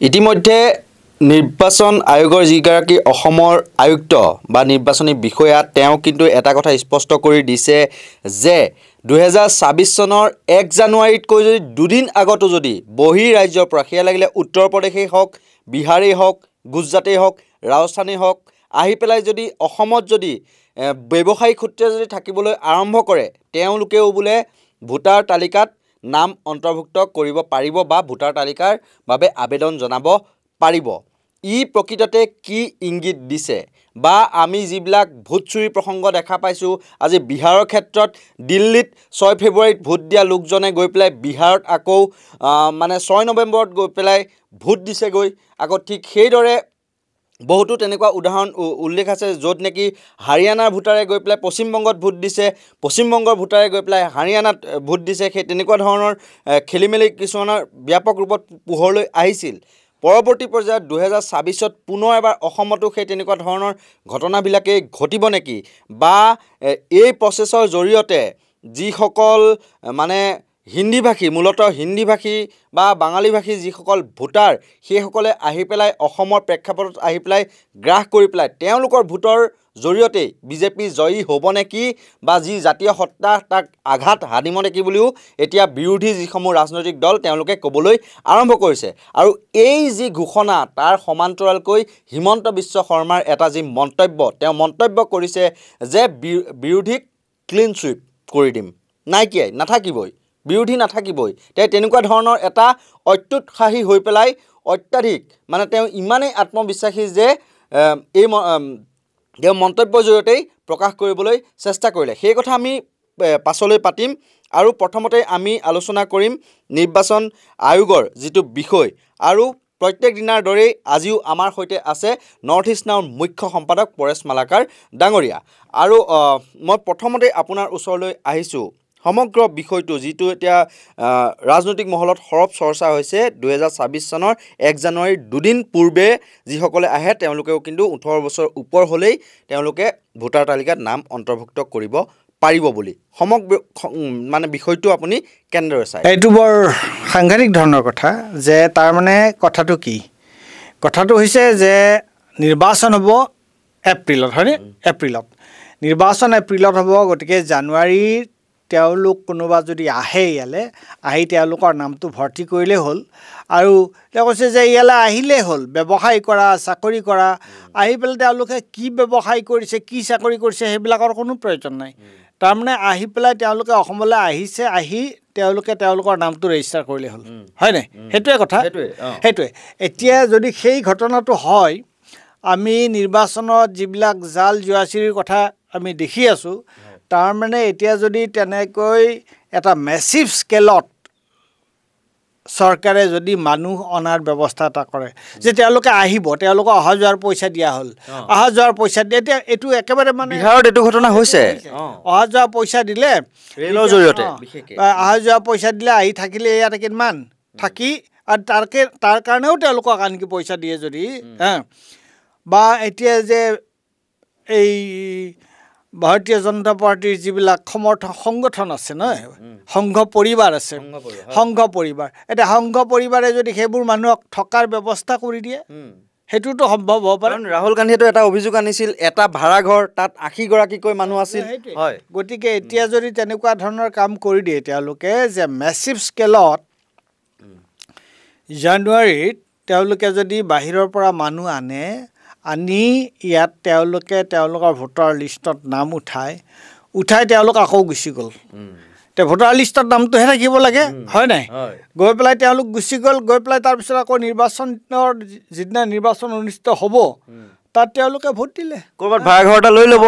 ইতিমধ্যে নিৰ্বাচন আয়োগৰ যিগৰাকী অসমৰ আয়ুক্ত বা নিৰ্বাচনী বিষয়া তেওঁ কিন্তু এটা কথা স্পষ্ট কৰি দিছে যে 2026 চনৰ 1 জানুৱাৰীতকৈ যদি দুদিন আগতো যদি বহি ৰাজ্যৰ পৰা সেয়া লাগিলে উত্তৰ প্ৰদেশেই হওক বিহাৰেই হওক গুজৰাটেই হওক ৰাজস্থানেই হওক আহি পেলাই যদি অসমত যদি ব্যৱসায়িক সূত্ৰে যদি থাকিবলৈ আৰম্ভ কৰে তেওঁলোকেও বোলে ভোটাৰ তালিকাত নাম অন্তৰ্ভুক্ত কৰিব পাৰিব বা ভোটাৰ তালিকাৰ বাবে আবেদন জনাব পাৰিব। ই প্ৰকৃততে কি ইংগিত দিছে বা আমি যিবিলাক ভোট চুৰি প্ৰসংগ দেখা পাইছোঁ আজি বিহাৰৰ ক্ষেত্ৰত দিল্লীত 6 ফেব্ৰুৱাৰীত ভোট দিয়া লোকজনে গৈ পেলাই বিহাৰত আকৌ 6 নৱেম্বৰত গৈ পেলাই ভোট দিছেগৈ আকৌ ঠিক সেইদৰে বহুতো তেনেকুৱা উদাহৰণ উল্লেখ আছে য'ত নেকি হাৰিয়ানাৰ ভোটাৰে গৈ পেলাই পশ্চিমবংগত ভোট দিছে পশ্চিমবংগৰ ভোটাৰে গৈ পেলাই হাৰিয়ানাত ভোট দিছে সেই তেনেকুৱা ধৰণৰ খেলিমেলি কিছুমানৰ ব্যাপক ৰূপত পোহৰলৈ আহিছিল পৰৱৰ্তী পৰ্যায়ত 2026ত পুনৰ এবাৰ অসমতো সেই তেনেকুৱা ধৰণৰ ঘটনাবিলাকে ঘটিব নেকি বা এই প্ৰচেছৰ জৰিয়তে যিসকল হিন্দীভাষী মূলতঃ হিন্দীভাষী বা বাঙালীভাষী যিসকল ভোটাৰ সেইসকলে আহি পেলাই অসমৰ প্ৰেক্ষাপটত আহি পেলাই গ্ৰাস কৰি পেলাই তেওঁলোকৰ ভোটৰ জৰিয়তে বিজেপি জয়ী হ'ব নেকি বা যি জাতীয় সত্তা তাক আঘাত হানিব নেকি বুলিও এতিয়া বিৰোধী যিসমূহ ৰাজনৈতিক দল তেওঁলোকে ক'বলৈ আৰম্ভ কৰিছে আৰু এই যি ঘোষণা তাৰ সমান্তৰালকৈ হিমন্ত বিশ্ব শৰ্মাৰ এটা যি মন্তব্য তেওঁ মন্তব্য কৰিছে যে বিৰোধীক ক্লিন সুইপ কৰি দিম নাইকিয়াই নাথাকিবই বিৰোধী নাথাকিবই তেনেকুৱা ধৰণৰ এটা অত্যুৎসাহী হৈ পেলাই অত্যাধিক তেওঁ ইমানেই আত্মবিশ্বাসী যে এই তেওঁ মন্তব্যৰ জৰিয়তেই প্ৰকাশ কৰিবলৈ চেষ্টা কৰিলে সেই কথা আমি পাছলৈ পাতিম আৰু প্ৰথমতে আমি আলোচনা কৰিম নিৰ্বাচন আয়োগৰ যিটো বিষয় আৰু প্ৰত্যেক দিনাৰ দৰেই আজিও আমাৰ সৈতে আছে নৰ্থ ইষ্ট নাওৰ মুখ্য সম্পাদক পৰেশ মালাকাৰ ডাঙৰীয়া আৰু মই প্ৰথমতে আপোনাৰ ওচৰলৈ আহিছোঁ সমগ্ৰ বিষয়টো যিটো এতিয়া ৰাজনৈতিক মহলত সৰব চৰ্চা হৈছে 2026 চনৰ 1 জানুৱাৰীৰ দুদিন পূৰ্বে যিসকলে আহে তেওঁলোকেও কিন্তু 18 বছৰ ওপৰ হ'লেই তেওঁলোকে ভোটাৰ তালিকাত নাম অন্তৰ্ভুক্ত কৰিব পাৰিব বুলি সমগ্ৰ বিষয়টো আপুনি কেনেদৰে চায় এইটো বৰ সাংঘাতিক ধৰণৰ কথা যে তাৰ কথাটো কি কথাটো হৈছে যে নিৰ্বাচন হ'ব এপ্ৰিলত হয়নে এপ্ৰিলত নিৰ্বাচন এপ্ৰিলত হ'ব গতিকে জানুৱাৰীত তেওঁলোক কোনোবা যদি আহে ইয়ালৈ আহি তেওঁলোকৰ নামটো ভৰ্তি কৰিলেই হ'ল আৰু তেওঁ কৈছে যে ইয়ালৈ আহিলেই হ'ল ব্যৱসায় কৰা চাকৰি কৰা আহি পেলাই তেওঁলোকে কি ব্যৱসায় কৰিছে কি চাকৰি কৰিছে সেইবিলাকৰ কোনো প্ৰয়োজন নাই আহি পেলাই তেওঁলোকে অসমলৈ আহিছে আহি তেওঁলোকে তেওঁলোকৰ নামটো ৰেজিষ্টাৰ কৰিলে হ'ল হয়নে সেইটোৱে কথা সেইটোৱে এতিয়া যদি সেই ঘটনাটো হয় আমি নিৰ্বাচনত যিবিলাক জাল জুৱাচিৰ কথা আমি দেখি আছোঁ তাৰ এতিয়া যদি তেনেকৈ এটা মেচিভ স্কেলত চৰকাৰে যদি মানুহ অনাৰ ব্যৱস্থা এটা কৰে যে তেওঁলোকে আহিব তেওঁলোকক অহা যোৱাৰ পইচা দিয়া হ'ল অহা যোৱাৰ পইচা দিয়ে এতিয়া এইটো একেবাৰে বিহাৰত এইটো ঘটনা হৈছে অহা যোৱা পইচা দিলে ৰেলৰ জৰিয়তে অহা যোৱা পইচা দিলে আহি থাকিলে ইয়াত কিমান থাকি আৰু তাৰ কাৰণেও তেওঁলোকক আনকি পইচা দিয়ে যদি বা এতিয়া যে এই ভাৰতীয় জনতা পাৰ্টিৰ যিবিলাক সংগঠন আছে নহয় সংঘ পৰিবাৰ আছে সংঘ পৰিবাৰ এতিয়া সংঘ পৰিবাৰে যদি সেইবোৰ মানুহক থকাৰ ব্যৱস্থা কৰি দিয়ে সেইটোতো সম্ভৱ হ'ব পাৰে ৰাহুল গান্ধীয়েতো এটা অভিযোগ আনিছিল এটা ভাড়াঘৰ তাত 80 গৰাকীকৈ মানুহ আছিল হয় গতিকে এতিয়া যদি তেনেকুৱা ধৰণৰ কাম কৰি দিয়ে তেওঁলোকে যে মেচিভ স্কেলত জানুৱাৰীত তেওঁলোকে যদি বাহিৰৰ পৰা মানুহ আনি ইয়াত তেওঁলোকে তেওঁলোকৰ ভোটাৰ লিষ্টত নাম উঠাই তেওঁলোক আকৌ গুচি গ'ল ভোটাৰ লিষ্টত নামটোহে থাকিব লাগে হয় নাই গৈ পেলাই তেওঁলোক গুচি গ'ল গৈ পেলাই তাৰপিছত আকৌ নিৰ্বাচনৰ যিদিনা নিৰ্বাচন অনুষ্ঠিত হ'ব তাত তেওঁলোকে ভোট দিলে ক'ৰবাত ভাড়াঘৰ এটা লৈ ল'ব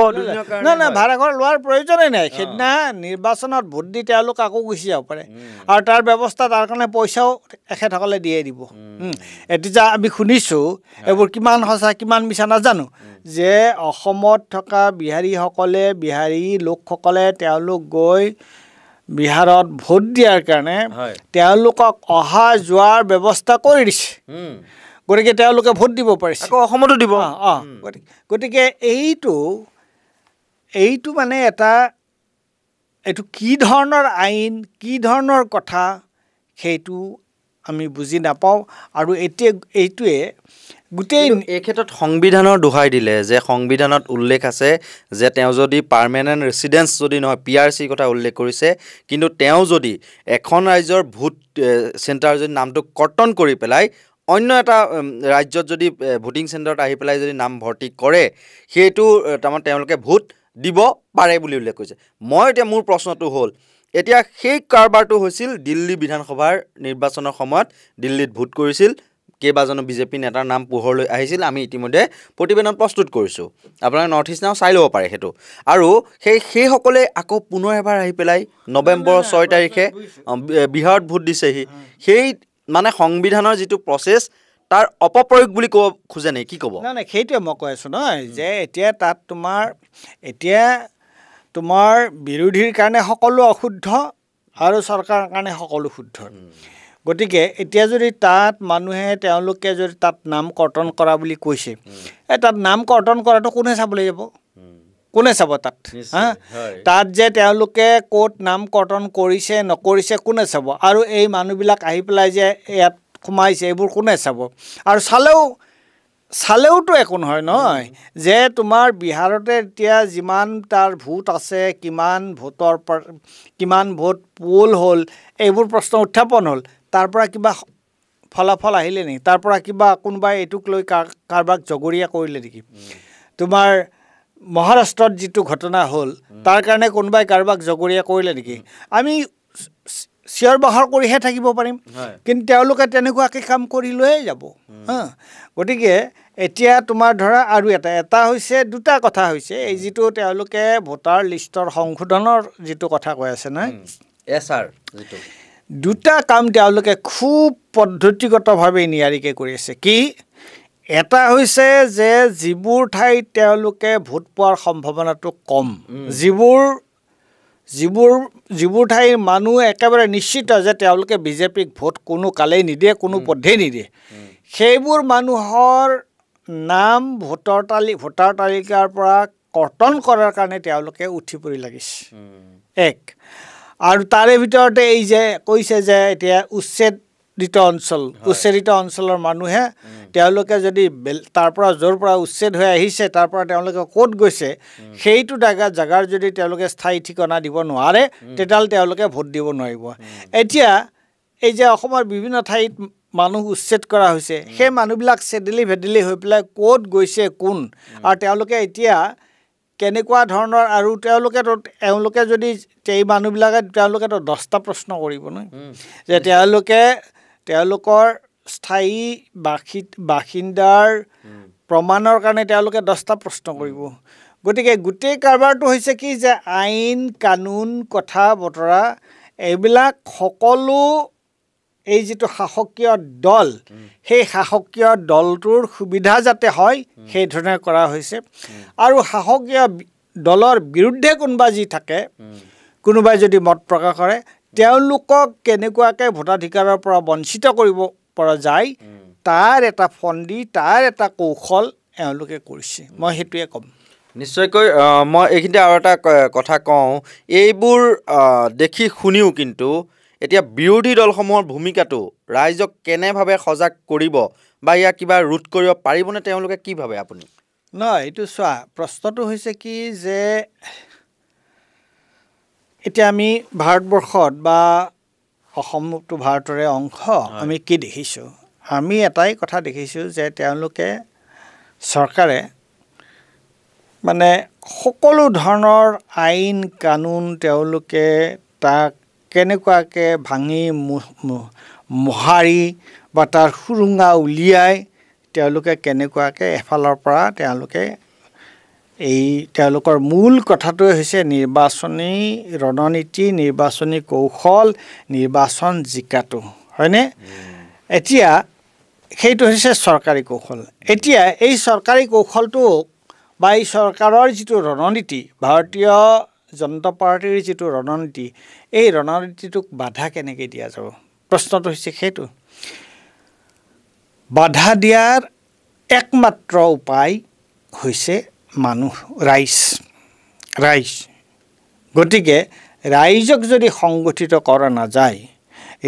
নাই ভাড়াঘৰ লোৱাৰ প্ৰয়োজনেই নাই সেইদিনা নিৰ্বাচনত ভোট দি তেওঁলোক আকৌ গুচি যাব পাৰে আৰু তাৰ ব্যৱস্থা তাৰ কাৰণে পইচাও এখেতসকলে দিয়ে দিব এতিয়া আমি শুনিছোঁ এইবোৰ কিমান সঁচা কিমান মিছা নাজানো যে অসমত থকা বিহাৰী লোকসকলে তেওঁলোক গৈ বিহাৰত ভোট দিয়াৰ কাৰণে তেওঁলোকক অহা যোৱাৰ ব্যৱস্থা কৰি দিছে গতিকে তেওঁলোকে ভোট দিব পাৰিছে আকৌ অসমতো দিব গতিকে এইটো এইটো কি ধৰণৰ আইন কি ধৰণৰ কথা সেইটো আমি বুজি নাপাওঁ আৰু এতিয়া এইটোৱে গোটেই এই ক্ষেত্ৰত সংবিধানৰ দোহাই দিলে যে সংবিধানত উল্লেখ আছে যে তেওঁ যদি পাৰ্মানেণ্ট ৰেচিডেন্স যদি নহয় PRC কথা উল্লেখ কৰিছে কিন্তু তেওঁ যদি এখন ৰাজ্যৰ ভোট চেণ্টাৰ যদি নামটো কৰ্তন কৰি পেলাই অন্য এটা ৰাজ্যত যদি ভোটিং চেণ্টাৰত আহি পেলাই যদি নাম ভৰ্তি কৰে সেইটো তাৰমানে তেওঁলোকে ভোট দিব পাৰে বুলি উল্লেখ কৰিছে মই এতিয়া মোৰ প্ৰশ্নটো হ'ল এতিয়া সেই কাৰবাৰটো হৈছিল দিল্লী বিধানসভাৰ নিৰ্বাচনৰ সময়ত দিল্লীত ভোট কৰিছিল কেইবাজনো বিজেপি নেতাৰ নাম পোহৰলৈ আহিছিল আমি ইতিমধ্যে প্ৰতিবেদন প্ৰস্তুত কৰিছোঁ আপোনালোকে নৰ্থ ইষ্ট নাও চাই ল'ব পাৰে সেইটো আৰু সেইসকলে আকৌ পুনৰ এবাৰ আহি পেলাই নৱেম্বৰৰ 6 তাৰিখে বিহাৰত ভোট দিছেহি সেই মানে সংবিধানৰ যিটো প্ৰচেছ তাৰ অপপ্ৰয়োগ বুলি ক'ব খোজে নেকি কি ক'ব নাই সেইটোৱে মই কৈ আছোঁ নহয় যে এতিয়া তাত তোমাৰ বিৰোধীৰ কাৰণে সকলো অশুদ্ধ আৰু চৰকাৰৰ কাৰণে সকলো শুদ্ধ গতিকে এতিয়া যদি তাত মানুহে তেওঁলোকে যদি তাত নাম কৰ্তন কৰা বুলি কৈছে তাত নাম কৰ্তন কৰাটো কোনে চাবলৈ যাব কোনে চাব তাত তাত যে তেওঁলোকে ক'ত নাম কৰ্তন কৰিছে নকৰিছে কোনে চাব আৰু এই মানুহবিলাক আহি পেলাই যে ইয়াত সোমাইছে এইবোৰ কোনে চাব আৰু চালেওতো একো নহয় যে তোমাৰ বিহাৰতে এতিয়া যিমান তাৰ ভোট আছে কিমান ভোট পোল হ'ল এইবোৰ প্ৰশ্ন উত্থাপন হ'ল তাৰ পৰা কিবা ফলাফল আহিলে নেকি তাৰ পৰা কিবা কোনোবাই এইটোক লৈ কাৰোবাক জগৰীয়া কৰিলে নেকি তোমাৰ মহাৰাষ্ট্ৰত যিটো ঘটনা হ'ল তাৰ কাৰণে কোনোবাই কাৰোবাক জগৰীয়া কৰিলে নেকি আমি চিঞৰ বাখৰ কৰিহে থাকিব পাৰিম কিন্তু তেওঁলোকে তেনেকুৱাকৈ কাম কৰি লৈয়ে যাব গতিকে এতিয়া তোমাৰ ধৰা আৰু এটা হৈছে দুটা কথা হৈছে এই যিটো তেওঁলোকে ভোটাৰ লিষ্টৰ সংশোধনৰ যিটো কথা কৈ আছে নহয় SR যিটো দুটা কাম তেওঁলোকে খুব পদ্ধতিগতভাৱে নিয়াৰিকৈ কৰি আছে কি এটা হৈছে যে যিবোৰ ঠাইত তেওঁলোকে ভোট পোৱাৰ সম্ভাৱনাটো কম যিবোৰ ঠাইৰ মানুহ একেবাৰে নিশ্চিত যে তেওঁলোকে বিজেপিক ভোট কোনো কালেই নিদিয়ে কোনো পধ্যেই নিদিয়ে সেইবোৰ মানুহৰ নাম ভোটাৰ তালিকাৰ পৰা কৰ্তন কৰাৰ কাৰণে তেওঁলোকে উঠি পৰি লাগিছে এক আৰু তাৰে ভিতৰতে এই যে কৈছে যে এতিয়া উচ্ছেদিত অঞ্চলৰ মানুহে তেওঁলোকে যদি তাৰ পৰা য'ৰ পৰা উচ্ছেদ হৈ আহিছে তাৰ পৰা তেওঁলোকে ক'ত গৈছে সেইটো জাগাৰ যদি তেওঁলোকে স্থায়ী ঠিকনা দিব নোৱাৰে তেতিয়াহ'লে তেওঁলোকে ভোট দিব নোৱাৰিব এতিয়া এই যে অসমৰ বিভিন্ন ঠাইত মানুহ উচ্ছেদ কৰা হৈছে সেই মানুহবিলাক ভেদিলি হৈ পেলাই ক'ত গৈছে কোন আৰু তেওঁলোকে এতিয়া কেনেকুৱা ধৰণৰ আৰু তেওঁলোকে যদি এই মানুহবিলাকে তেওঁলোকেতো 10টা প্ৰশ্ন কৰিব নহয় যে তেওঁলোকৰ স্থায়ী বাসিন্দাৰ প্ৰমাণৰ কাৰণে তেওঁলোকে 10টা প্ৰশ্ন কৰিব গতিকে গোটেই কাৰবাৰটো হৈছে কি যে আইন কানুন কথা বতৰা এইবিলাক সকলো এই যিটো শাসকীয় দল সেই শাসকীয় দলটোৰ সুবিধা যাতে হয় সেই ধৰণে কৰা হৈছে আৰু শাসকীয় দলৰ বিৰুদ্ধে কোনোবা যি থাকে কোনোবাই যদি মত প্ৰকাশ কৰে তেওঁলোকক কেনেকুৱাকৈ ভোটাধিকাৰৰ পৰা বঞ্চিত কৰিব পৰা যায় তাৰ এটা ফন্দি তাৰ এটা কৌশল এওঁলোকে কৰিছে মই সেইটোৱে ক'ম নিশ্চয়কৈ মই এইখিনিতে আৰু এটা কথা কওঁ এইবোৰ দেখি শুনিও কিন্তু এতিয়া বিৰোধী দলসমূহৰ ভূমিকাটো ৰাইজক কেনেভাৱে সজাগ কৰিব বা ইয়াক কিবা ৰোধ কৰিব পাৰিবনে তেওঁলোকে কি ভাবে আপুনি নহয় এইটো চোৱা প্ৰশ্নটো হৈছে কি যে এতিয়া আমি ভাৰতবৰ্ষত বা অসমটো ভাৰতৰে অংশ আমি কি দেখিছোঁ আমি এটাই কথা দেখিছোঁ যে তেওঁলোকে চৰকাৰে মানে সকলো ধৰণৰ আইন কানুন তেওঁলোকে তাক কেনেকুৱাকৈ ভাঙি মোহাৰি বা তাৰ সুৰুঙা উলিয়াই তেওঁলোকে কেনেকুৱাকৈ এফালৰ পৰা তেওঁলোকে তেওঁলোকৰ মূল কথাটোৱে হৈছে নিৰ্বাচনী ৰণনীতি নিৰ্বাচনী কৌশল নিৰ্বাচন জিকাটো হয়নে এতিয়া সেইটো হৈছে চৰকাৰী কৌশল এতিয়া এই চৰকাৰী কৌশলটো বা এই চৰকাৰৰ যিটো ৰণনীতি ভাৰতীয় জনতা পাৰ্টিৰ যিটো ৰণনীতি এই ৰণনীতিটোক বাধা কেনেকৈ দিয়া যাব প্ৰশ্নটো হৈছে সেইটো বাধা দিয়াৰ একমাত্ৰ উপায় হৈছে মানুহ ৰাইজ গতিকে ৰাইজক যদি সংগঠিত কৰা নাযায়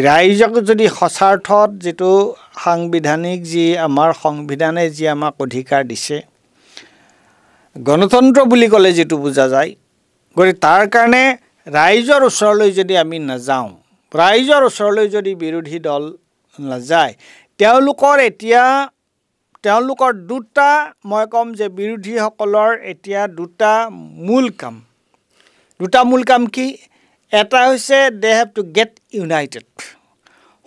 ৰাইজক যদি সঁচাৰ্থত যিটো সাংবিধানিক যি আমাৰ সংবিধানে যি আমাক অধিকাৰ দিছে গণতন্ত্ৰ বুলি ক'লে যিটো বুজা যায় গতিকে তাৰ কাৰণে ৰাইজৰ ওচৰলৈ যদি আমি নাযাওঁ ৰাইজৰ ওচৰলৈ যদি বিৰোধী দল নাযায় তেওঁলোকৰ দুটা মই ক'ম যে বিৰোধীসকলৰ এতিয়া দুটা মূল কাম কি এটা হৈছে they have to get United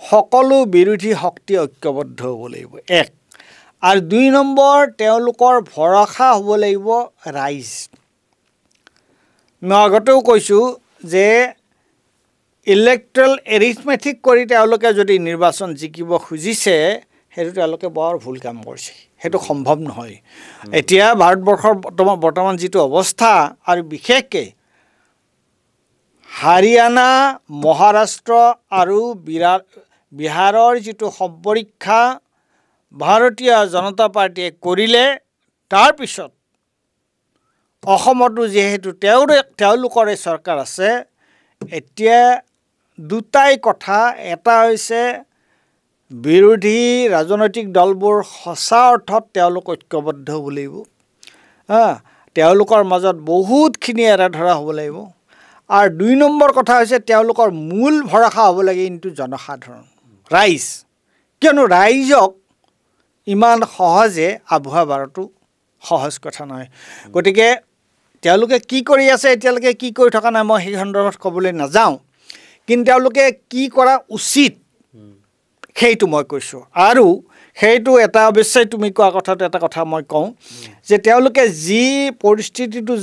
সকলো বিৰোধী শক্তি ঐক্যবদ্ধ হ'ব লাগিব এক আৰু 2 নম্বৰ তেওঁলোকৰ ভৰসা হ'ব লাগিব ৰাইজ মই আগতেও কৈছোঁ যে ইলেক্ট্ৰেল এৰিথমেটিক কৰি তেওঁলোকে যদি নিৰ্বাচন জিকিব খুজিছে সেইটো তেওঁলোকে বৰ ভুল কাম কৰিছে সেইটো সম্ভৱ নহয় এতিয়া ভাৰতবৰ্ষৰ বৰ্তমান যিটো অৱস্থা আৰু বিশেষকৈ হাৰিয়ানা মহাৰাষ্ট্ৰ আৰু বিহাৰৰ যিটো সম্পৰীক্ষা ভাৰতীয় জনতা পাৰ্টীয়ে কৰিলে তাৰপিছত অসমতো যিহেতু তেওঁলোকৰে চৰকাৰ আছে এতিয়া দুটাই কথা এটা হৈছে বিৰোধী ৰাজনৈতিক দলবোৰ সঁচা অৰ্থত তেওঁলোক ঐক্যবদ্ধ হ'ব লাগিব তেওঁলোকৰ মাজত বহুতখিনি এৰাধৰা হ'ব লাগিব আৰু 2 নম্বৰ কথা হৈছে তেওঁলোকৰ মূল ভৰসা হ'ব লাগে ইনটু জনসাধাৰণ ৰাইজ কিয়নো ৰাইজক ইমান সহজে আবুহা বাৰটো সহজ কথা নহয় গতিকে তেওঁলোকে কি কৰি আছে এতিয়ালৈকে কি কৰি থকা নাই মই সেই সন্দৰ্ভত ক'বলৈ নাযাওঁ কিন্তু তেওঁলোকে কি কৰা উচিত সেইটো মই কৈছোঁ আৰু সেইটো এটা অৱশ্যে তুমি কোৱা কথাটো এটা কথা মই কওঁ যে তেওঁলোকে যি পৰিস্থিতিটো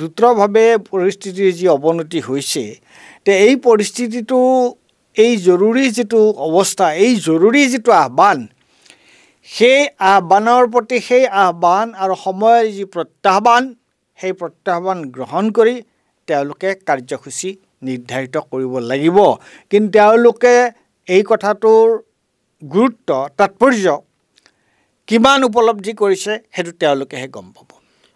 দ্ৰুতভাৱে পৰিস্থিতিৰ যি অৱনতি হৈছে তে এই পৰিস্থিতিটো এই জৰুৰী যিটো অৱস্থা এই জৰুৰী যিটো আহ্বান সেই আহ্বানৰ প্ৰতি সেই আহ্বান আৰু সময়ৰ যি প্ৰত্যাহ্বান সেই প্ৰত্যাহ্বান গ্ৰহণ কৰি তেওঁলোকে কাৰ্যসূচী নিৰ্ধাৰিত কৰিব লাগিব কিন্তু তেওঁলোকে এই কথাটোৰ গুৰুত্ব তাৎপৰ্য কিমান উপলব্ধি কৰিছে সেইটো তেওঁলোকেহে গম পাব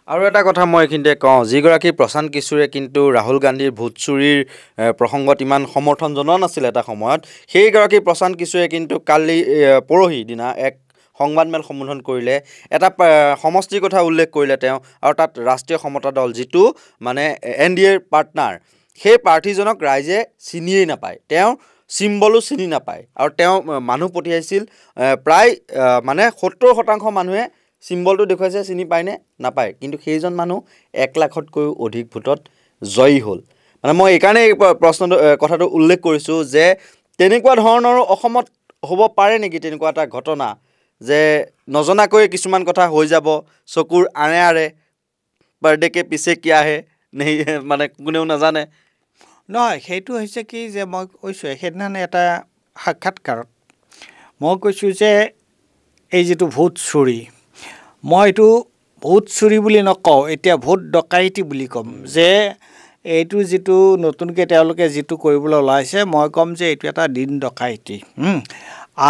আৰু এটা কথা মই এইখিনিতে কওঁ যিগৰাকী প্ৰশান্ত কিশোৰে কিন্তু ৰাহুল গান্ধীৰ ভোট চুৰিৰ প্ৰসংগত ইমান সমৰ্থন জনোৱা নাছিল এটা সময়ত সেইগৰাকী প্ৰশান্ত কিশোৰে কিন্তু কালি পৰহি দিনা এক সংবাদমেল সম্বোধন কৰিলে এটা সমষ্টিৰ কথা উল্লেখ কৰিলে তেওঁ আৰু তাত ৰাষ্ট্ৰীয় সমতা দল যিটো মানে NDAৰ পাৰ্টনাৰ সেই প্ৰাৰ্থীজনক ৰাইজে চিনিয়েই নাপায় তেওঁ চিম্বলো চিনি নাপায় আৰু তেওঁ মানুহ পঠিয়াইছিল প্ৰায় মানে 70% মানুহে চিম্বলটো দেখুৱাইছে চিনি পায়নে নাপায় কিন্তু সেইজন মানুহ 1 লাখতকৈও অধিক ভোটত জয়ী হ'ল মানে মই এইকাৰণে এই কথাটো উল্লেখ কৰিছোঁ যে তেনেকুৱা ধৰণৰ অসমত হ'ব পাৰে নেকি তেনেকুৱা এটা ঘটনা যে নজনাকৈ কিছুমান কথা হৈ যাব চকুৰ আৰে বাৰ্থডে কে পিছে কিয়া হে নেই মানে কোনেও নাজানে নহয় সেইটো হৈছে কি যে মই কৈছোঁ সেইদিনানে এটা সাক্ষাৎকাৰত মই কৈছোঁ যে এই যিটো ভোট চুৰি মই এইটো ভোট চুৰি বুলি নকওঁ এতিয়া ভোট ডকাইতি বুলি ক'ম যে এইটো যিটো নতুনকৈ তেওঁলোকে যিটো কৰিবলৈ ওলাইছে মই ক'ম যে এইটো এটা দিন ডকাইতি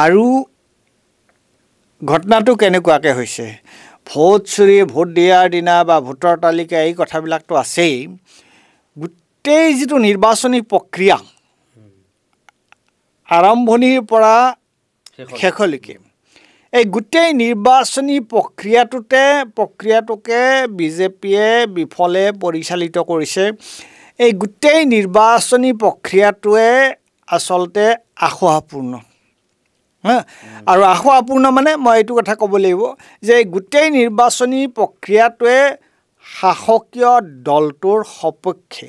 আৰু ঘটনাটো কেনেকুৱাকৈ হৈছে ভোট চুৰি ভোট দিয়াৰ দিনা বা ভোটৰ তালিকা এই কথাবিলাকতো আছেই গোটেই যিটো নিৰ্বাচনী প্ৰক্ৰিয়া আৰম্ভণিৰ পৰা শেষলৈকে এই গোটেই নিৰ্বাচনী প্ৰক্ৰিয়াটোকে বিজেপিয়ে বিফলে পৰিচালিত কৰিছে এই গোটেই নিৰ্বাচনী প্ৰক্ৰিয়াটোৱে আচলতে আশাপূৰ্ণ আৰু আশাপূৰ্ণ মানে মই এইটো কথা ক'ব লাগিব যে গোটেই নিৰ্বাচনী প্ৰক্ৰিয়াটোৱে শাসকীয় দলটোৰ সপক্ষে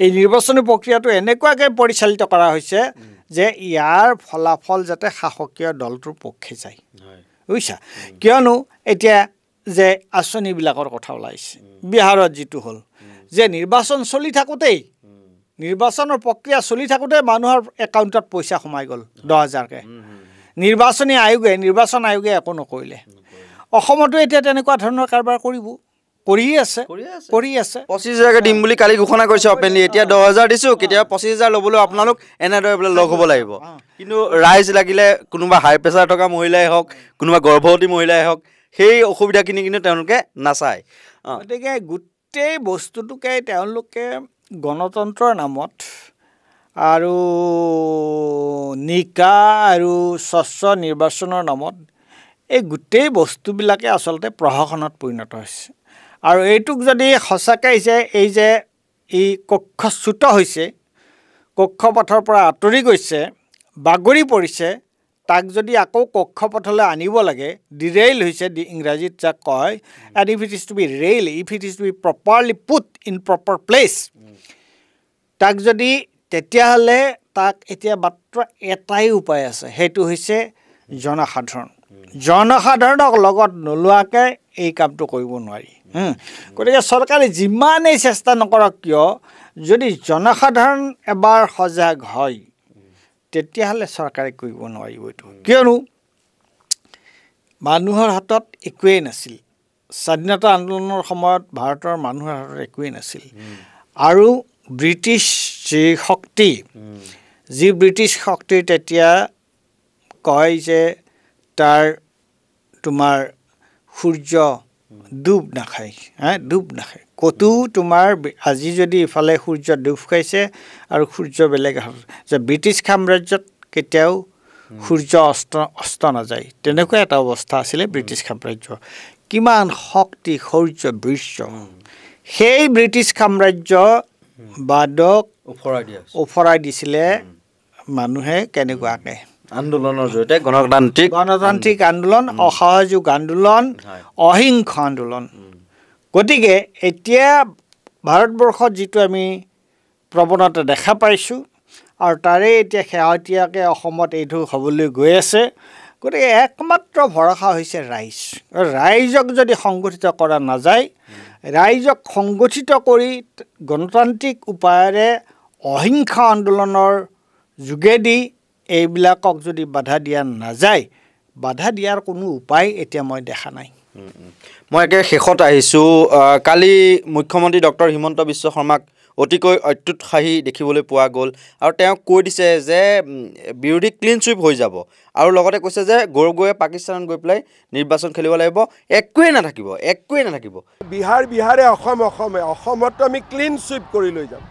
এই নিৰ্বাচনী প্ৰক্ৰিয়াটো এনেকুৱাকৈ পৰিচালিত কৰা হৈছে যে ইয়াৰ ফলাফল যাতে শাসকীয় দলটোৰ পক্ষে যায় বুজিছা কিয়নো এতিয়া যে আঁচনিবিলাকৰ কথা ওলাইছে বিহাৰত যিটো হ'ল যে নিৰ্বাচন চলি থাকোঁতেই নিৰ্বাচনৰ প্ৰক্ৰিয়া চলি থাকোঁতে মানুহৰ একাউণ্টত পইচা সোমাই গ'ল 10,000কৈ নিৰ্বাচন আয়োগে একো নকৰিলে অসমতো এতিয়া তেনেকুৱা ধৰণৰ কাৰবাৰ কৰি আছে 25,000কৈ দিম বুলি কালি ঘোষণা কৰিছে অপেনলি এতিয়া 10,000 দিছোঁ কেতিয়াবা 25,000 ল'বলৈ আপোনালোক এনেদৰে বোলে লগ হ'ব লাগিব কিন্তু ৰাইজ লাগিলে কোনোবা হাই প্ৰেছাৰ থকা মহিলাই হওক কোনোবা গৰ্ভৱতী মহিলাই হওক সেই অসুবিধাখিনি কিন্তু তেওঁলোকে নাচায় গতিকে গোটেই বস্তুটোকে তেওঁলোকে গণতন্ত্ৰৰ নামত আৰু নিকা আৰু স্বচ্ছ নিৰ্বাচনৰ নামত এই গোটেই বস্তুবিলাকে আচলতে প্ৰহসনত পৰিণত হৈছে আৰু এইটোক যদি সঁচাকৈ এই যে এই কক্ষচ্যুত হৈছে কক্ষপথৰ পৰা আঁতৰি গৈছে বাগৰি পৰিছে তাক যদি আকৌ কক্ষপথলৈ আনিব লাগে ডিৰেইল হৈছে ইংৰাজীত যাক কয় and if it is to be rail if it is to be properly put in proper place তাক যদি তেতিয়াহ'লে তাক এতিয়া মাত্ৰ এটাই উপায় আছে সেইটো হৈছে জনসাধাৰণক লগত নোলোৱাকৈ এই কামটো কৰিব নোৱাৰি গতিকে চৰকাৰে যিমানেই চেষ্টা নকৰক কিয় যদি জনসাধাৰণ এবাৰ সজাগ হয় তেতিয়াহ'লে চৰকাৰে কৰিব নোৱাৰিব এইটো কিয়নো মানুহৰ হাতত একোৱেই নাছিল স্বাধীনতা আন্দোলনৰ সময়ত ভাৰতৰ মানুহৰ হাতত একোৱেই নাছিল আৰু ব্ৰিটিছ যি ব্ৰিটিছ শক্তি তেতিয়া কয় যে তাৰ তোমাৰ সূৰ্য ডুব নাখায় ক'তো তোমাৰ আজি যদি ইফালে সূৰ্য ডুব খাইছে আৰু সূৰ্য বেলেগ যে ব্ৰিটিছ সাম্ৰাজ্যত কেতিয়াও সূৰ্য অস্ত নাযায় তেনেকুৱা এটা অৱস্থা আছিলে ব্ৰিটিছ সাম্ৰাজ্য কিমান শক্তি শৌৰ্য বীৰ্য সেই ব্ৰিটিছ সাম্ৰাজ্য বাদক ওফৰাই দিছিলে মানুহে কেনেকুৱাকৈ আন্দোলনৰ জৰিয়তে গণতান্ত্ৰিক আন্দোলন অসহযোগ আন্দোলন অহিংস আন্দোলন গতিকে এতিয়া ভাৰতবৰ্ষত যিটো আমি প্ৰৱণতা দেখা পাইছোঁ আৰু তাৰে এতিয়া শেহতীয়াকৈ অসমত এইটো হ'বলৈ গৈ আছে গতিকে একমাত্ৰ ভৰসা হৈছে ৰাইজক যদি সংগঠিত কৰা নাযায় ৰাইজক সংগঠিত কৰি গণতান্ত্ৰিক উপায়েৰে অহিংস আন্দোলনৰ যোগেদি এইবিলাকক যদি বাধা দিয়া নাযায় বাধা দিয়াৰ কোনো উপায় এতিয়া মই দেখা নাই মই একে শেষত আহিছোঁ কালি মুখ্যমন্ত্ৰী ডক্টৰ হিমন্ত বিশ্ব শৰ্মাক অতিকৈ অত্যুৎসাহী দেখিবলৈ পোৱা গ'ল আৰু তেওঁ কৈ দিছে যে বিৰোধী ক্লিন চুইপ হৈ যাব আৰু লগতে কৈছে যে গৌৰৱ গগৈয়ে পাকিস্তানত গৈ পেলাই নিৰ্বাচন খেলিব লাগিব একোৱেই নাথাকিব বিহাৰে অসমতো আমি ক্লিন চুইপ কৰি লৈ যাম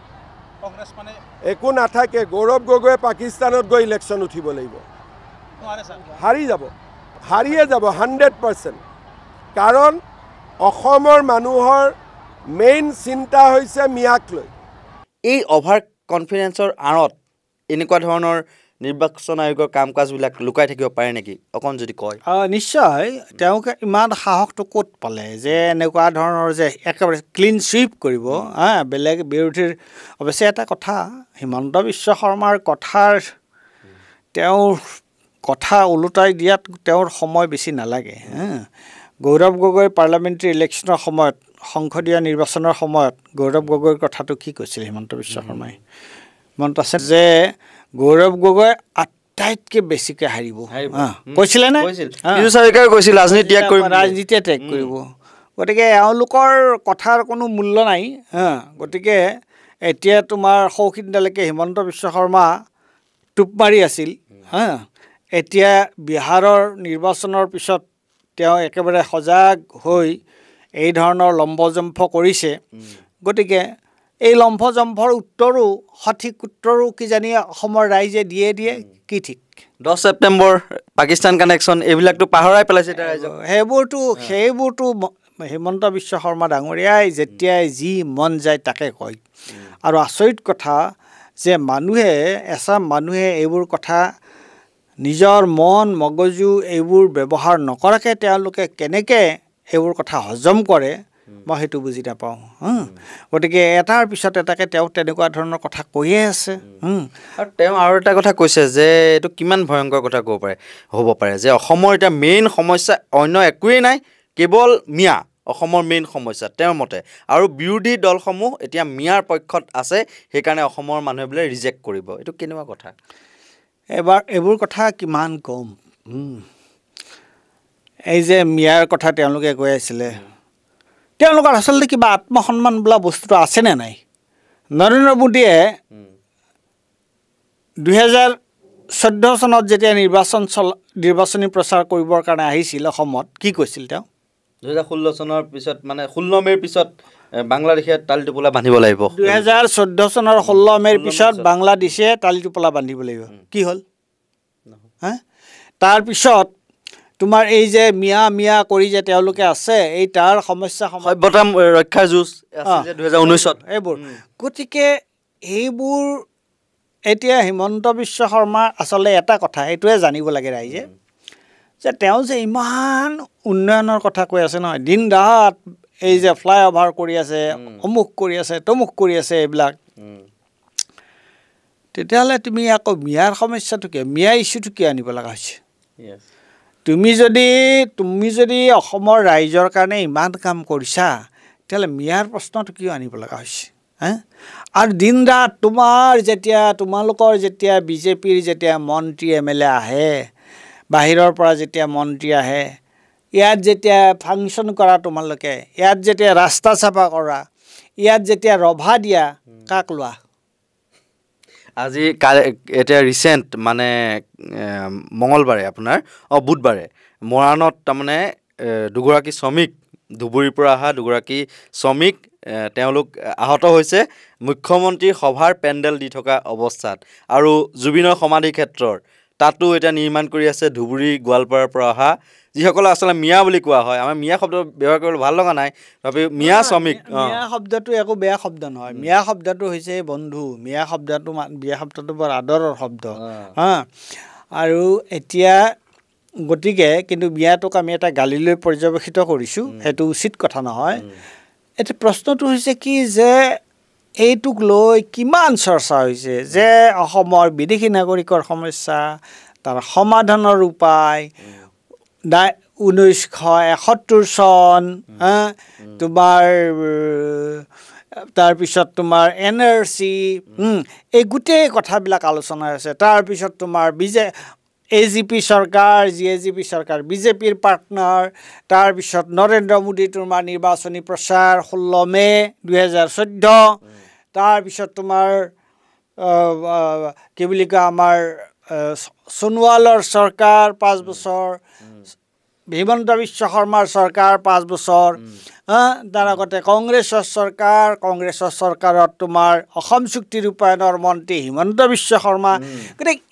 কংগ্ৰেছ মানে একো নাথাকে গৌৰৱ গগৈয়ে পাকিস্তানত গৈ ইলেকশ্যন উঠিব লাগিব হাৰিয়ে যাব 100% কাৰণ অসমৰ মানুহৰ মেইন চিন্তা হৈছে মিয়াক লৈ এই অভাৰ কনফিডেন্সৰ আঁৰত এনেকুৱা ধৰণৰ নিৰ্বাচন আয়োগৰ কাম কাজবিলাক লুকাই থাকিব পাৰে নেকি অকণ যদি কয় নিশ্চয় তেওঁলোকে ইমান সাহসটো ক'ত পালে যে এনেকুৱা ধৰণৰ যে একেবাৰে ক্লিন চুইপ কৰিব বেলেগ বিৰোধীৰ অৱশ্যে এটা কথা হিমন্ত বিশ্ব শৰ্মাৰ তেওঁৰ কথা ওলোটাই দিয়াত তেওঁৰ সময় বেছি নালাগে গৌৰৱ গগৈ পাৰ্লামেণ্টাৰী ইলেকশ্যনৰ সময়ত সংসদীয় নিৰ্বাচনৰ সময়ত গৌৰৱ গগৈৰ কথাটো কি কৈছিল হিমন্ত বিশ্ব শৰ্মাই মনত আছে যে গৌৰৱ গগৈ আটাইতকৈ বেছিকৈ হাৰিব কৈছিলে নে ৰাজনীতি ত্যাগ কৰিব গতিকে এওঁলোকৰ কথাৰ কোনো মূল্য নাই গতিকে এতিয়া তোমাৰ সৌখিনডালৈকে হিমন্ত বিশ্ব শৰ্মা টোপ মাৰি আছিল এতিয়া বিহাৰৰ নিৰ্বাচনৰ পিছত তেওঁ একেবাৰে সজাগ হৈ এই ধৰণৰ লম্বজম্ফ কৰিছে গতিকে এই লম্ফজম্ফৰ সঠিক উত্তৰো কিজানি অসমৰ ৰাইজে দিয়ে কি ঠিক 10 ছেপ্টেম্বৰ পাকিস্তান কানেকশ্যন এইবিলাকতো পাহৰাই পেলাইছে সেইবোৰতো হিমন্ত বিশ্ব শৰ্মা ডাঙৰীয়াই যেতিয়াই যি মন যায় তাকে কয় আৰু আচৰিত কথা যে এচাম মানুহে এইবোৰ কথা নিজৰ মন মগজু এইবোৰ ব্যৱহাৰ নকৰাকৈ তেওঁলোকে কেনেকৈ এইবোৰ কথা হজম কৰে মই সেইটো বুজি নাপাওঁ গতিকে এটাৰ পিছত এটাকে তেওঁ তেনেকুৱা ধৰণৰ কথা কৈয়ে আছে আৰু তেওঁ আৰু এটা কথা কৈছে যে এইটো কিমান ভয়ংকৰ কথা হ'ব পাৰে যে অসমৰ এতিয়া মেইন সমস্যা অন্য একোৱেই নাই কেৱল মিয়া অসমৰ মেইন সমস্যা তেওঁৰ মতে আৰু বিৰোধী দলসমূহ এতিয়া মিয়াৰ পক্ষত আছে সেইকাৰণে অসমৰ মানুহে বোলে ৰিজেক্ট কৰিব এইটো কেনেকুৱা কথা এইবোৰ কথা কিমান কম এই যে মিয়াৰ কথা তেওঁলোকে কৈ আছিলে তেওঁলোকৰ আচলতে কিবা আত্মসন্মান বোলা বস্তুটো আছেনে নাই নৰেন্দ্ৰ মোদীয়ে 2014 চনত যেতিয়া নিৰ্বাচনী প্ৰচাৰ কৰিবৰ কাৰণে আহিছিল অসমত কি কৈছিল তেওঁ 2016 চনৰ পিছত মানে 16 মে'ৰ পিছত বাংলাদেশে তালি টোপোলা বান্ধিব লাগিব 2014 চনৰ 16 মে'ৰ পিছত বাংলাদেশে তালি টোপোলা বান্ধিব লাগিব কি হ'ল হা তাৰপিছত তোমাৰ এই যে মিয়া কৰি যে তেওঁলোকে আছে এই তাৰ সমস্যা সভ্যতা ৰক্ষাৰ যুঁজ আছিল যে 2019ত এইবোৰ গতিকে এইবোৰ এতিয়া হিমন্ত বিশ্ব শৰ্মা আচলতে এটা কথা এইটোৱে জানিব লাগে ৰাইজে যে তেওঁ যে ইমান উন্নয়নৰ কথা কৈ আছে নহয় দিন ৰাত এই যে ফ্লাইঅভাৰ কৰি আছে অমুক কৰি আছে তমুক কৰি আছে এইবিলাক তেতিয়াহ'লে তুমি আকৌ মিয়াৰ সমস্যাটো কি মিয়া ইছ্যুটো কি আনিব লগা হৈছে তুমি যদি অসমৰ ৰাইজৰ কাৰণে ইমান কাম কৰিছা তেতিয়াহ'লে মিয়াৰ প্ৰশ্নটো কিয় আনিব লগা হৈছে হা আৰু দিন ৰাত তোমালোকৰ যেতিয়া বিজেপিৰ যেতিয়া মন্ত্ৰী MLA আহে বাহিৰৰ পৰা যেতিয়া মন্ত্ৰী আহে ইয়াত যেতিয়া ফাংচন কৰা তোমালোকে ইয়াত যেতিয়া ৰাস্তা চাফা কৰা ইয়াত যেতিয়া ৰভা দিয়া কাক লোৱা আজি এতিয়া ৰিচেণ্ট মানে মঙলবাৰে আপোনাৰ বুধবাৰে মৰাণত তাৰমানে দুগৰাকী শ্ৰমিক ধুবুৰীৰ পৰা অহা দুগৰাকী শ্ৰমিক তেওঁলোক আহত হৈছে মুখ্যমন্ত্ৰীৰ সভাৰ পেণ্ডেল দি থকা অৱস্থাত আৰু জুবিনৰ সমাধি ক্ষেত্ৰৰ তাতো এটা নিৰ্মাণ কৰি আছে ধুবুৰী গোৱালপাৰাৰ পৰা অহা যিসকল আচলতে মিয়া বুলি কোৱা হয় আমাৰ মিয়া শব্দ ব্যৱহাৰ কৰিবলৈ ভাল লগা নাই তথাপি মিয়া শ্ৰমিক মিয়া শব্দটো একো বেয়া শব্দ নহয় মিয়া শব্দটো হৈছে বন্ধু মিয়া শব্দটো বৰ আদৰৰ শব্দ হা আৰু এতিয়া গতিকে কিন্তু মিয়াটোক আমি এটা গালিলৈ পৰ্যবেক্ষিত কৰিছোঁ সেইটো উচিত কথা নহয় এতিয়া প্ৰশ্নটো হৈছে কি যে এইটোক লৈ কিমান চৰ্চা হৈছে যে অসমৰ বিদেশী নাগৰিকৰ সমস্যা তাৰ সমাধানৰ উপায় 1971 চন তোমাৰ তাৰপিছত তোমাৰ NRC এই গোটেই কথাবিলাক আলোচনা হৈছে তাৰপিছত তোমাৰ AGP চৰকাৰ GAGP চৰকাৰ বিজেপিৰ পাৰ্টনাৰ তাৰপিছত নৰেন্দ্ৰ মোদী তোমাৰ নিৰ্বাচনী প্ৰচাৰ 16 মে 2014 তাৰপিছত তোমাৰ কি বুলি কয় আমাৰ সোণোৱালৰ চৰকাৰ 5 বছৰ হিমন্ত বিশ্ব শৰ্মাৰ চৰকাৰ 5 বছৰ তাৰ আগতে কংগ্ৰেছৰ চৰকাৰত তোমাৰ অসম চুক্তি ৰূপায়ণৰ মন্ত্ৰী হিমন্ত বিশ্ব শৰ্মা গতিকে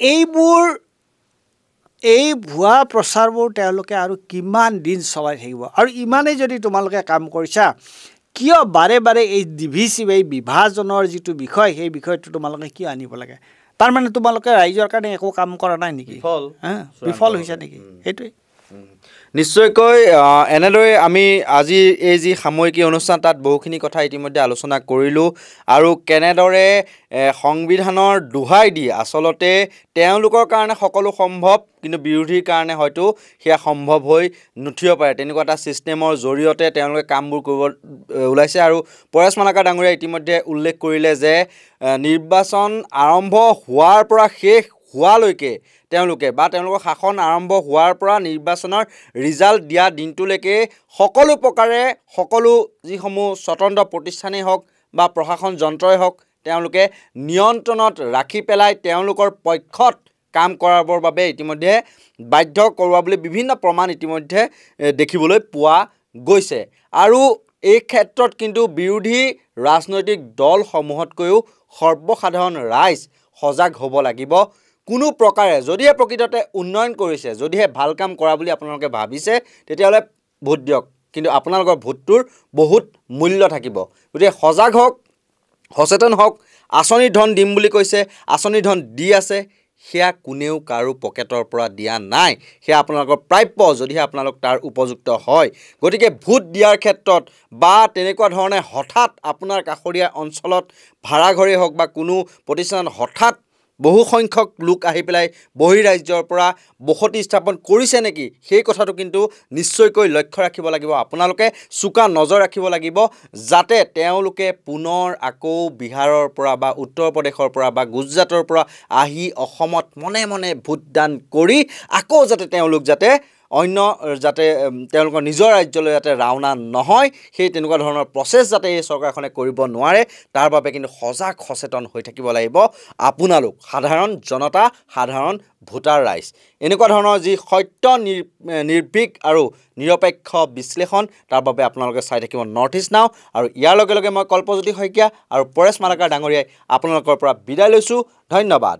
এই ভুৱা প্ৰচাৰবোৰ তেওঁলোকে আৰু কিমান দিন চলাই থাকিব আৰু ইমানেই যদি তোমালোকে কাম কৰিছা কিয় বাৰে এই ডিভিচিভ এই বিভাজনৰ যিটো বিষয় সেই বিষয়টো তোমালোকে কিয় আনিব লাগে তাৰমানে তোমালোকে ৰাইজৰ কাৰণে একো কাম কৰা নাই নেকি বিফল হৈছে নেকি সেইটোৱে নিশ্চয়কৈ এনেদৰে আমি আজি এই যি সাময়িক অনুষ্ঠান তাত বহুখিনি কথা ইতিমধ্যে আলোচনা কৰিলোঁ আৰু কেনেদৰে সংবিধানৰ দোহাই দি আচলতে তেওঁলোকৰ কাৰণে সকলো সম্ভৱ কিন্তু বিৰোধীৰ কাৰণে হয়তো সেয়া সম্ভৱ হৈ নুঠিব পাৰে তেনেকুৱা এটা ছিষ্টেমৰ জৰিয়তে তেওঁলোকে কামবোৰ কৰিব ওলাইছে আৰু পৰেশ মালাকাৰ ডাঙৰীয়া ইতিমধ্যে উল্লেখ কৰিলে যে নিৰ্বাচন আৰম্ভ হোৱাৰ পৰা শেষ হোৱালৈকে তেওঁলোকৰ শাসন আৰম্ভ হোৱাৰ পৰা নিৰ্বাচনৰ ৰিজাল্ট দিয়া দিনটোলৈকে সকলো প্ৰকাৰে সকলো যিসমূহ স্বতন্ত্ৰ প্ৰতিষ্ঠানেই হওক বা প্ৰশাসন যন্ত্ৰই হওক তেওঁলোকে নিয়ন্ত্ৰণত ৰাখি পেলাই তেওঁলোকৰ পক্ষত কাম কৰাবৰ বাবে ইতিমধ্যে বাধ্য কৰোৱা বুলি বিভিন্ন প্ৰমাণ ইতিমধ্যে দেখিবলৈ পোৱা গৈছে আৰু এই ক্ষেত্ৰত কিন্তু বিৰোধী ৰাজনৈতিক দলসমূহতকৈও সৰ্বসাধাৰণ ৰাইজ সজাগ হ'ব লাগিব কোনো প্ৰকাৰে যদিহে প্ৰকৃততে উন্নয়ন কৰিছে যদিহে ভাল কাম কৰা বুলি আপোনালোকে ভাবিছে তেতিয়াহ'লে ভোট দিয়ক কিন্তু আপোনালোকৰ ভোটটোৰ বহুত মূল্য থাকিব গতিকে সজাগ হওক সচেতন হওক আঁচনি ধন দিম বুলি কৈছে আঁচনি ধন দি আছে সেয়া কোনেও কাৰো পকেটৰ পৰা দিয়া নাই সেয়া আপোনালোকৰ প্ৰাপ্য যদিহে আপোনালোক তাৰ উপযুক্ত হয় গতিকে ভোট দিয়াৰ ক্ষেত্ৰত বা তেনেকুৱা ধৰণে হঠাৎ আপোনাৰ কাষৰীয়া অঞ্চলত ভাড়াঘৰে হওক বা কোনো প্ৰতিষ্ঠানত হঠাৎ বহু সংখ্যক লোক আহি পেলাই বহিৰাজ্যৰ পৰা বসতি স্থাপন কৰিছে নেকি সেই কথাটো কিন্তু নিশ্চয়কৈ লক্ষ্য ৰাখিব লাগিব আপোনালোকে চোকা নজৰ ৰাখিব লাগিব যাতে তেওঁলোকে পুনৰ আকৌ বিহাৰৰ পৰা বা উত্তৰ প্ৰদেশৰ পৰা বা গুজৰাটৰ পৰা আহি অসমত মনে মনে ভোটদান কৰি আকৌ যাতে তেওঁলোক অন্য যাতে তেওঁলোকৰ নিজৰ ৰাজ্যলৈ যাতে ৰাওনা নহয় সেই তেনেকুৱা ধৰণৰ প্ৰচেছ যাতে এই চৰকাৰখনে কৰিব নোৱাৰে তাৰ বাবে কিন্তু সজাগ সচেতন হৈ থাকিব লাগিব আপোনালোক সাধাৰণ জনতা সাধাৰণ ভোটাৰ ৰাইজ এনেকুৱা ধৰণৰ যি সত্য নিৰ্ভীক আৰু নিৰপেক্ষ বিশ্লেষণ তাৰ বাবে আপোনালোকে চাই থাকিব নৰ্থ ইষ্ট নাও আৰু ইয়াৰ লগে লগে মই কল্পজ্যোতি শইকীয়া আৰু পৰেশ মালাকাৰ ডাঙৰীয়াই আপোনালোকৰ পৰা বিদায় লৈছোঁ ধন্যবাদ।